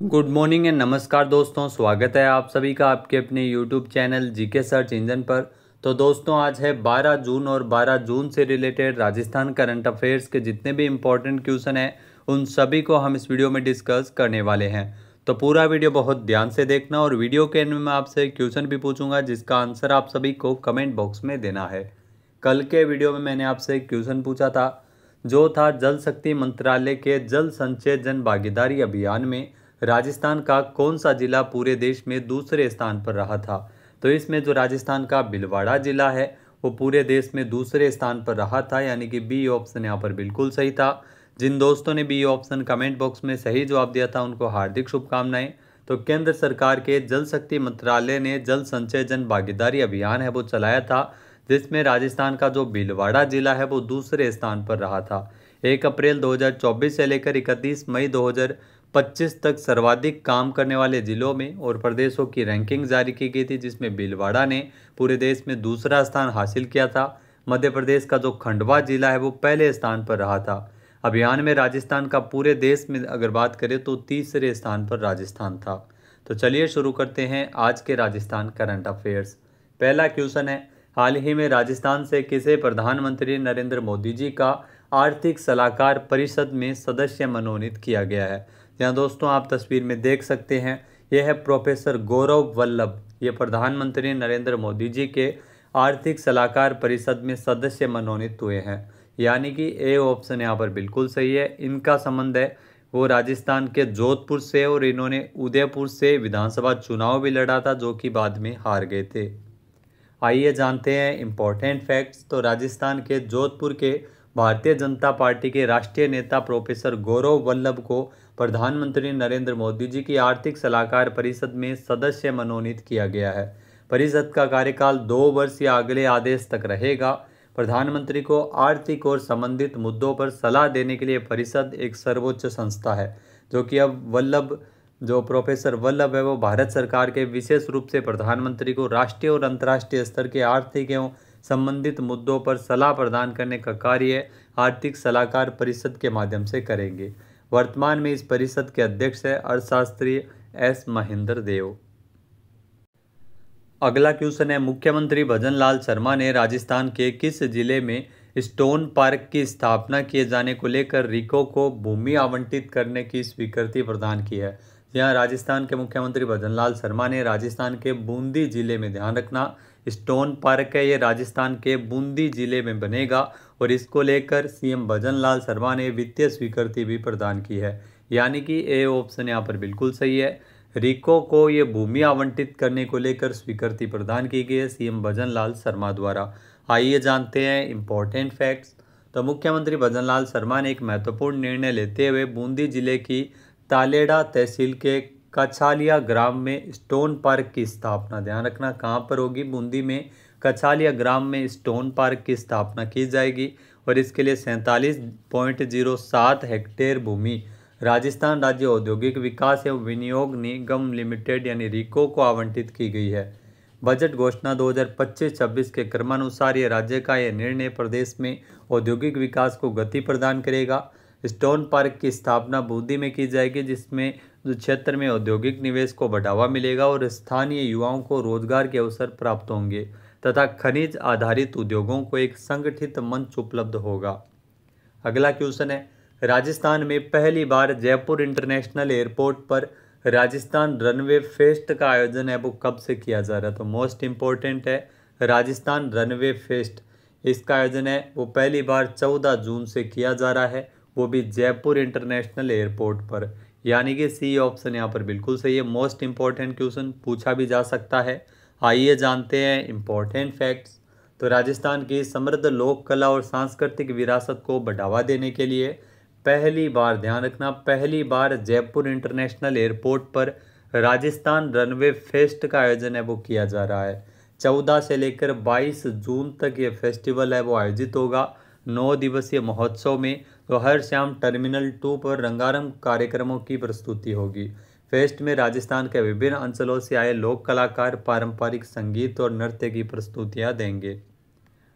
Good morning and नमस्कार दोस्तों, स्वागत है आप सभी का आपके अपने YouTube channel GK search engine पर। तो दोस्तों आज है 12 जून और 12 जून से रिलेटेड राजस्थान करंट अफेयर्स के जितने भी इम्पोर्टेंट क्वेश्चन हैं उन सभी को हम इस वीडियो में डिस्कस करने वाले हैं। तो पूरा वीडियो बहुत ध्यान से देखना और वीडियो के एंड में मैं आपसे क्वेश्चन भी पूछूंगा जिसका आंसर आप सभी को कमेंट बॉक्स में देना है। कल के वीडियो में मैंने आपसे एक क्वेश्चन पूछा था जो था जल शक्ति मंत्रालय के जल संचय जन भागीदारी अभियान में राजस्थान का कौन सा जिला पूरे देश में दूसरे स्थान पर रहा था। तो इसमें जो राजस्थान का भीलवाड़ा जिला है वो पूरे देश में दूसरे स्थान पर रहा था, यानी कि बी ऑप्शन यहाँ पर बिल्कुल सही था। जिन दोस्तों ने बी ऑप्शन कमेंट बॉक्स में सही जवाब दिया था उनको हार्दिक शुभकामनाएं। तो केंद्र सरकार के जल शक्ति मंत्रालय ने जल संचय जन भागीदारी अभियान है वो चलाया था, जिसमें राजस्थान का जो भीलवाड़ा जिला है वो दूसरे स्थान पर रहा था। 1 अप्रैल 2024 से लेकर 31 मई 2025 तक सर्वाधिक काम करने वाले जिलों में और प्रदेशों की रैंकिंग जारी की गई थी, जिसमें भीलवाड़ा ने पूरे देश में दूसरा स्थान हासिल किया था। मध्य प्रदेश का जो खंडवा जिला है वो पहले स्थान पर रहा था। अभियान में राजस्थान का पूरे देश में अगर बात करें तो तीसरे स्थान पर राजस्थान था। तो चलिए शुरू करते हैं आज के राजस्थान करंट अफेयर्स। पहला क्वेश्चन है, हाल ही में राजस्थान से किसे प्रधानमंत्री नरेंद्र मोदी जी का आर्थिक सलाहकार परिषद में सदस्य मनोनीत किया गया है। यहाँ दोस्तों आप तस्वीर में देख सकते हैं, यह है प्रोफेसर गौरव वल्लभ। ये प्रधानमंत्री नरेंद्र मोदी जी के आर्थिक सलाहकार परिषद में सदस्य मनोनीत हुए हैं, यानी कि ए ऑप्शन यहाँ पर बिल्कुल सही है। इनका संबंध है वो राजस्थान के जोधपुर से और इन्होंने उदयपुर से विधानसभा चुनाव भी लड़ा था जो कि बाद में हार गए थे। आइए जानते हैं इम्पोर्टेंट फैक्ट्स। तो राजस्थान के जोधपुर के भारतीय जनता पार्टी के राष्ट्रीय नेता प्रोफेसर गौरव वल्लभ को प्रधानमंत्री नरेंद्र मोदी जी की आर्थिक सलाहकार परिषद में सदस्य मनोनीत किया गया है। परिषद का कार्यकाल 2 वर्ष या अगले आदेश तक रहेगा। प्रधानमंत्री को आर्थिक और संबंधित मुद्दों पर सलाह देने के लिए परिषद एक सर्वोच्च संस्था है, जो कि अब प्रोफेसर वल्लभ है वो भारत सरकार के विशेष रूप से प्रधानमंत्री को राष्ट्रीय और अंतर्राष्ट्रीय स्तर के आर्थिक एवं संबंधित मुद्दों पर सलाह प्रदान करने का कार्य आर्थिक सलाहकार परिषद के माध्यम से करेंगे। वर्तमान में इस परिषद के अध्यक्ष है अर्थशास्त्री एस महेंद्र देव। अगला क्वेश्चन है, मुख्यमंत्री भजन लाल शर्मा ने राजस्थान के किस जिले में स्टोन पार्क की स्थापना किए जाने को लेकर रिको को भूमि आवंटित करने की स्वीकृति प्रदान की है। यहाँ राजस्थान के मुख्यमंत्री भजन लाल शर्मा ने राजस्थान के बूंदी जिले में, ध्यान रखना स्टोन पार्क है ये राजस्थान के बूंदी जिले में बनेगा, और इसको लेकर सीएम भजन लाल शर्मा ने वित्तीय स्वीकृति भी प्रदान की है, यानी कि ए ऑप्शन यहाँ पर बिल्कुल सही है। रिको को ये भूमि आवंटित करने को लेकर स्वीकृति प्रदान की गई है सीएम भजन लाल शर्मा द्वारा। आइए जानते हैं इम्पोर्टेंट फैक्ट्स। तो मुख्यमंत्री भजन लाल शर्मा ने एक महत्वपूर्ण निर्णय लेते हुए बूंदी जिले की तालेड़ा तहसील के कछालिया ग्राम में स्टोन पार्क की स्थापना, ध्यान रखना कहाँ पर होगी, बूंदी में कछालिया ग्राम में स्टोन पार्क की स्थापना की जाएगी, और इसके लिए 47.07 हेक्टेयर भूमि राजस्थान राज्य औद्योगिक विकास एवं विनियोग निगम लिमिटेड यानी रिको को आवंटित की गई है। बजट घोषणा 2025-26 के क्रमानुसार ये राज्य का यह निर्णय प्रदेश में औद्योगिक विकास को गति प्रदान करेगा। स्टोन पार्क की स्थापना बूंदी में की जाएगी, जिसमें क्षेत्र में औद्योगिक निवेश को बढ़ावा मिलेगा और स्थानीय युवाओं को रोजगार के अवसर प्राप्त होंगे तथा खनिज आधारित उद्योगों को एक संगठित मंच उपलब्ध होगा। अगला क्वेश्चन है, राजस्थान में पहली बार जयपुर इंटरनेशनल एयरपोर्ट पर राजस्थान रनवे फेस्ट का आयोजन है वो कब से किया जा रहा है। तो मोस्ट इम्पोर्टेंट है राजस्थान रनवे फेस्ट, इसका आयोजन है वो पहली बार 14 जून से किया जा रहा है, वो भी जयपुर इंटरनेशनल एयरपोर्ट पर, यानी कि सी ऑप्शन यहाँ पर बिल्कुल सही है। मोस्ट इम्पोर्टेंट क्वेश्चन पूछा भी जा सकता है। आइए जानते हैं इम्पोर्टेंट फैक्ट्स। तो राजस्थान की समृद्ध लोक कला और सांस्कृतिक विरासत को बढ़ावा देने के लिए पहली बार, ध्यान रखना पहली बार जयपुर इंटरनेशनल एयरपोर्ट पर राजस्थान रनवे फेस्ट का आयोजन है वो किया जा रहा है। 14 से लेकर 22 जून तक ये फेस्टिवल है वो आयोजित होगा। 9 दिवसीय महोत्सव में तो हर शाम टर्मिनल 2 पर रंगारंग कार्यक्रमों की प्रस्तुति होगी। फेस्ट में राजस्थान के विभिन्न अंचलों से आए लोक कलाकार पारंपरिक संगीत और नृत्य की प्रस्तुतियां देंगे।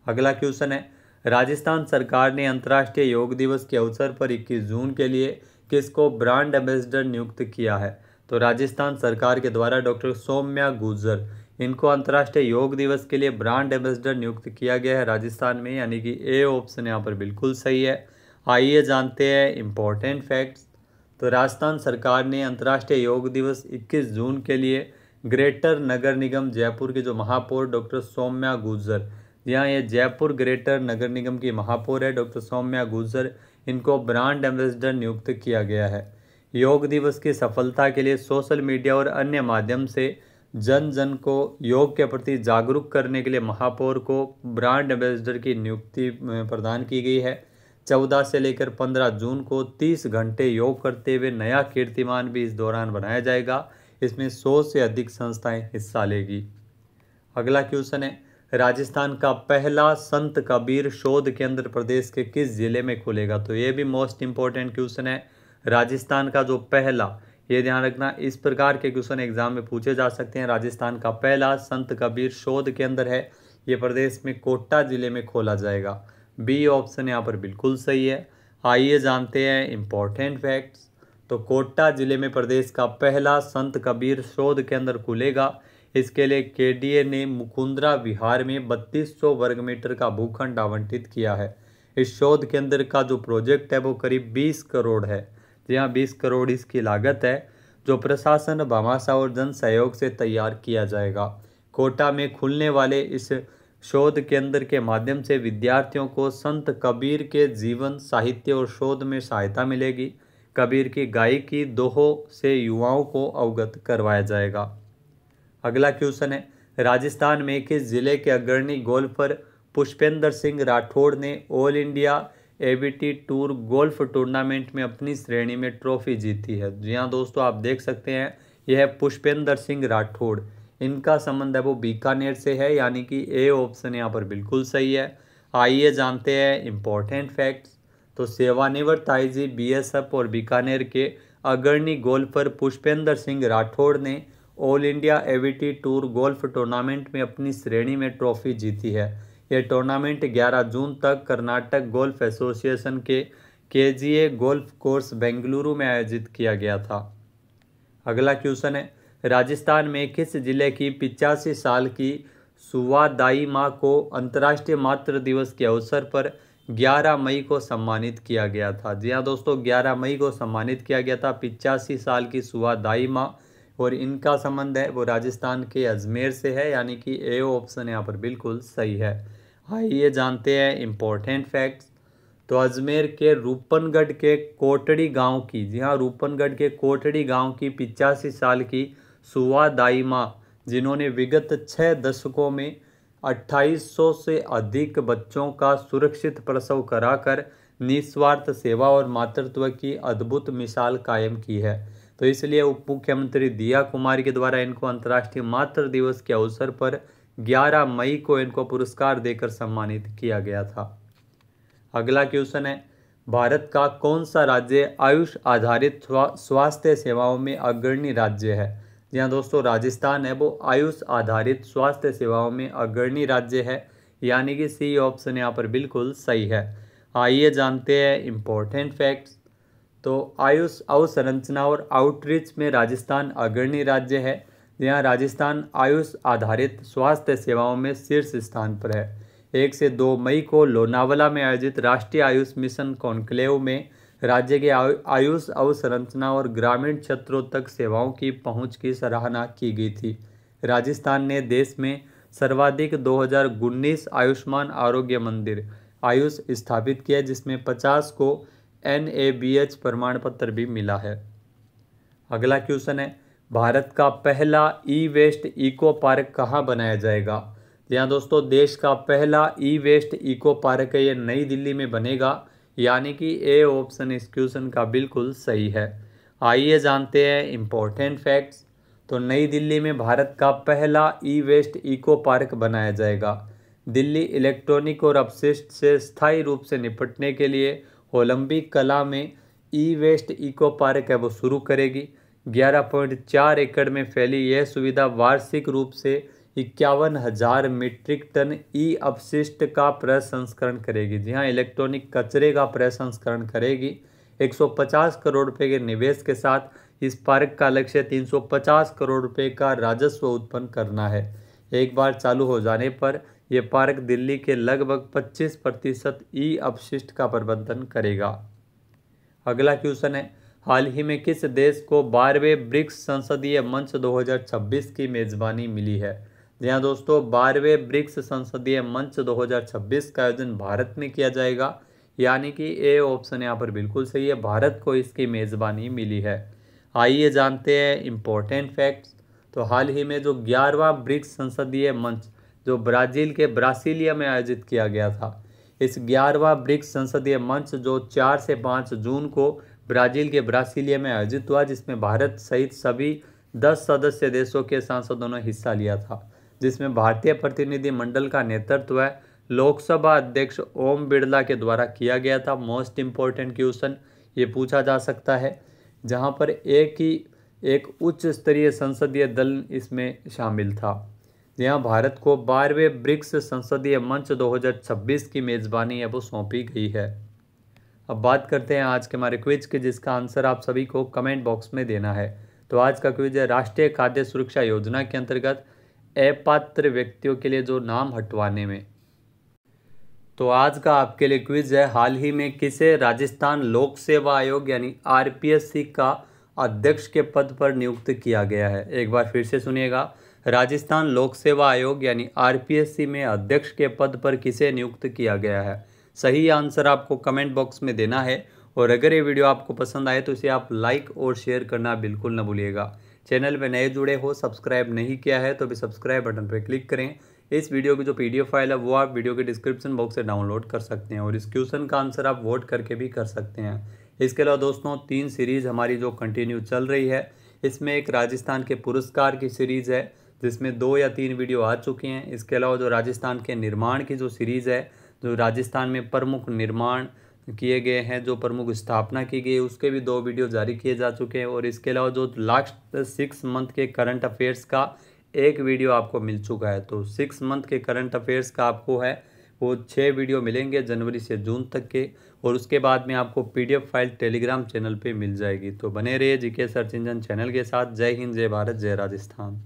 अगला क्वेश्चन है, राजस्थान सरकार ने अंतर्राष्ट्रीय योग दिवस के अवसर पर 21 जून के लिए किसको ब्रांड एम्बेसडर नियुक्त किया है। तो राजस्थान सरकार के द्वारा डॉक्टर सौम्या गुर्जर, इनको अंतर्राष्ट्रीय योग दिवस के लिए ब्रांड एम्बेसडर नियुक्त किया गया है राजस्थान में, यानी कि ए ऑप्शन यहाँ पर बिल्कुल सही है। आइए जानते हैं इम्पोर्टेंट फैक्ट्स। तो राजस्थान सरकार ने अंतर्राष्ट्रीय योग दिवस 21 जून के लिए ग्रेटर नगर निगम जयपुर के जो महापौर डॉक्टर सौम्या गुर्जर, यहाँ ये जयपुर ग्रेटर नगर निगम की महापौर है डॉक्टर सौम्या गुर्जर, इनको ब्रांड एम्बेसडर नियुक्त किया गया है। योग दिवस की सफलता के लिए सोशल मीडिया और अन्य माध्यम से जन जन को योग के प्रति जागरूक करने के लिए महापौर को ब्रांड एम्बेसडर की नियुक्ति प्रदान की गई है। 14 से लेकर 15 जून को 30 घंटे योग करते हुए नया कीर्तिमान भी इस दौरान बनाया जाएगा। इसमें 100 से अधिक संस्थाएं हिस्सा लेगी। अगला क्वेश्चन है, राजस्थान का पहला संत कबीर शोध केंद्र प्रदेश के किस जिले में खुलेगा? तो ये भी मोस्ट इंपॉर्टेंट क्वेश्चन है। राजस्थान का जो पहला, ये ध्यान रखना, इस प्रकार के क्वेश्चन एग्जाम में पूछे जा सकते हैं। राजस्थान का पहला संत कबीर शोध केंद्र है, ये प्रदेश में कोटा जिले में खोला जाएगा। बी ऑप्शन यहाँ पर बिल्कुल सही है। आइए जानते हैं इम्पोर्टेंट फैक्ट्स। तो कोटा जिले में प्रदेश का पहला संत कबीर शोध केंद्र खुलेगा। इसके लिए केडीए ने मुकुंदरा विहार में 3200 वर्ग मीटर का भूखंड आवंटित किया है। इस शोध केंद्र का जो प्रोजेक्ट है वो करीब 20 करोड़ है। यहाँ 20 करोड़ इसकी लागत है, जो प्रशासन, भामाशाह और जन सहयोग से तैयार किया जाएगा। कोटा में खुलने वाले इस शोध केंद्र के माध्यम से विद्यार्थियों को संत कबीर के जीवन, साहित्य और शोध में सहायता मिलेगी। कबीर की गायकी, दोहों से युवाओं को अवगत करवाया जाएगा। अगला क्वेश्चन है, राजस्थान में किस जिले के अग्रणी गोल्फर पुष्पेंद्र सिंह राठौड़ ने all India ABT tour golf tournament में अपनी श्रेणी में ट्रॉफी जीती है? जी हाँ दोस्तों, आप देख सकते हैं, यह है पुष्पेंद्र सिंह राठौड़। इनका संबंध है वो बीकानेर से है, यानी कि ए ऑप्शन यहाँ पर बिल्कुल सही है। आइए जानते हैं इम्पोर्टेंट फैक्ट्स। तो सेवानिवृत्त आईजी बीएसएफ और बीकानेर के अग्रणी गोल्फर पुष्पेंद्र सिंह राठौड़ ने all India ABT tour golf tournament में अपनी श्रेणी में ट्रॉफी जीती है। यह टूर्नामेंट 11 जून तक कर्नाटक गोल्फ एसोसिएशन के केजीए गोल्फ कोर्स बेंगलुरु में आयोजित किया गया था। अगला क्वेश्चन है, राजस्थान में किस जिले की 85 साल की सुवा दाई माँ को अंतर्राष्ट्रीय मातृ दिवस के अवसर पर 11 मई को सम्मानित किया गया था? जी हाँ दोस्तों, 11 मई को सम्मानित किया गया था 85 साल की सुवा दाई माँ, और इनका संबंध है वो राजस्थान के अजमेर से है, यानी कि ए ऑप्शन यहाँ पर बिल्कुल सही है। आइए जानते हैं इम्पोर्टेंट फैक्ट्स। तो अजमेर के रूपनगढ़ के कोटड़ी गांव की, जी हाँ, रूपनगढ़ के कोटड़ी गांव की 85 साल की सुवा दाई माँ, जिन्होंने विगत 6 दशकों में 2800 से अधिक बच्चों का सुरक्षित प्रसव कराकर निस्वार्थ सेवा और मातृत्व की अद्भुत मिसाल कायम की है, तो इसलिए उप मुख्यमंत्री दिया कुमारी के द्वारा इनको अंतर्राष्ट्रीय मातृ दिवस के अवसर पर 11 मई को इनको पुरस्कार देकर सम्मानित किया गया था। अगला क्वेश्चन है, भारत का कौन सा राज्य आयुष आधारित स्वास्थ्य सेवाओं में अग्रणी राज्य है? जी हाँ दोस्तों, राजस्थान है वो आयुष आधारित स्वास्थ्य सेवाओं में अग्रणी राज्य है, यानी कि सी ऑप्शन यहाँ पर बिल्कुल सही है। आइए जानते हैं इम्पोर्टेंट फैक्ट्स। तो आयुष अवसंरचना और आउटरीच में राजस्थान अग्रणी राज्य है। यहाँ राजस्थान आयुष आधारित स्वास्थ्य सेवाओं में शीर्ष स्थान पर है। 1 से 2 मई को लोनावाला में आयोजित राष्ट्रीय आयुष मिशन कॉन्क्लेव में राज्य के आयुष अवसंरचना और ग्रामीण क्षेत्रों तक सेवाओं की पहुंच की सराहना की गई थी। राजस्थान ने देश में सर्वाधिक 2019 आयुष्मान आरोग्य मंदिर आयुष स्थापित किया, जिसमें 50 को NABH प्रमाण पत्र भी मिला है। अगला क्वेश्चन है, भारत का पहला ई वेस्ट इको पार्क कहाँ बनाया जाएगा? यहाँ दोस्तों, देश का पहला ई वेस्ट इको पार्क है, ये नई दिल्ली में बनेगा, यानी कि ए ऑप्शन इस क्वेश्चन का बिल्कुल सही है। आइए जानते हैं इम्पोर्टेंट फैक्ट्स। तो नई दिल्ली में भारत का पहला ई वेस्ट इको पार्क बनाया जाएगा। दिल्ली इलेक्ट्रॉनिक और अपशिष्ट से स्थायी रूप से निपटने के लिए ओलंपिक कला में ई वेस्ट इको पार्क है वो शुरू करेगी। 11.4 एकड़ में फैली यह सुविधा वार्षिक रूप से 51,000 मीट्रिक टन ई अपशिष्ट का प्रसंस्करण करेगी। जी हाँ, इलेक्ट्रॉनिक कचरे का प्रसंस्करण करेगी। 150 करोड़ रुपए के निवेश के साथ इस पार्क का लक्ष्य 350 करोड़ रुपए का राजस्व उत्पन्न करना है। एक बार चालू हो जाने पर यह पार्क दिल्ली के लगभग 25% ई अपशिष्ट का प्रबंधन करेगा। अगला क्वेश्चन है, हाल ही में किस देश को 12वें ब्रिक्स संसदीय मंच 2026 की मेजबानी मिली है? जी हाँ दोस्तों, 12वें ब्रिक्स संसदीय मंच 2026 का आयोजन भारत में किया जाएगा, यानी कि ए ऑप्शन यहाँ पर बिल्कुल सही है, भारत को इसकी मेजबानी मिली है। आइए जानते हैं इम्पोर्टेंट फैक्ट्स। तो हाल ही में जो 11वां ब्रिक्स संसदीय मंच जो ब्राज़ील के ब्रासिलिया में आयोजित किया गया था, इस 11वां ब्रिक्स संसदीय मंच जो 4 से 5 जून को ब्राज़ील के ब्रासिलिया में आयोजित हुआ, जिसमें भारत सहित सभी 10 सदस्य देशों के सांसदों ने हिस्सा लिया था, जिसमें भारतीय प्रतिनिधिमंडल का नेतृत्व लोकसभा अध्यक्ष ओम बिरला के द्वारा किया गया था। मोस्ट इम्पोर्टेंट क्वेश्चन ये पूछा जा सकता है, जहां पर एक उच्च स्तरीय संसदीय दल इसमें शामिल था। यहाँ भारत को 12वें ब्रिक्स संसदीय मंच 2026 की मेज़बानी है वो सौंपी गई है। अब बात करते हैं आज के हमारे क्विज के, जिसका आंसर आप सभी को कमेंट बॉक्स में देना है। तो आज का क्विज है, राष्ट्रीय खाद्य सुरक्षा योजना के अंतर्गत अपात्र व्यक्तियों के लिए जो नाम हटवाने में। तो आज का आपके लिए क्विज है, हाल ही में किसे राजस्थान लोक सेवा आयोग यानी आरपीएससी का अध्यक्ष के पद पर नियुक्त किया गया है? एक बार फिर से सुनिएगा, राजस्थान लोक सेवा आयोग यानी आरपीएससी में अध्यक्ष के पद पर किसे नियुक्त किया गया है? सही आंसर आपको कमेंट बॉक्स में देना है। और अगर ये वीडियो आपको पसंद आए तो इसे आप लाइक और शेयर करना बिल्कुल न भूलिएगा। चैनल में नए जुड़े हो, सब्सक्राइब नहीं किया है तो भी सब्सक्राइब बटन पर क्लिक करें। इस वीडियो की जो पीडीएफ फाइल है वो आप वीडियो के डिस्क्रिप्शन बॉक्स से डाउनलोड कर सकते हैं, और इस क्वेश्चन का आंसर आप वोट करके भी कर सकते हैं। इसके अलावा दोस्तों 3 सीरीज़ हमारी जो कंटिन्यू चल रही है, इसमें एक राजस्थान के पुरस्कार की सीरीज़ है जिसमें 2 या 3 वीडियो आ चुके हैं। इसके अलावा जो राजस्थान के निर्माण की जो सीरीज़ है, जो राजस्थान में प्रमुख निर्माण किए गए हैं, जो प्रमुख स्थापना की गई, उसके भी 2 वीडियो जारी किए जा चुके हैं। और इसके अलावा जो लास्ट 6 मंथ के करंट अफेयर्स का एक वीडियो आपको मिल चुका है। तो 6 मंथ के करंट अफेयर्स का आपको है वो 6 वीडियो मिलेंगे जनवरी से जून तक के, और उसके बाद में आपको पीडीएफ फाइल टेलीग्राम चैनल पे मिल जाएगी। तो बने रहिए जीके सर्च इंजन चैनल के साथ। जय हिंद, जय भारत, जय राजस्थान।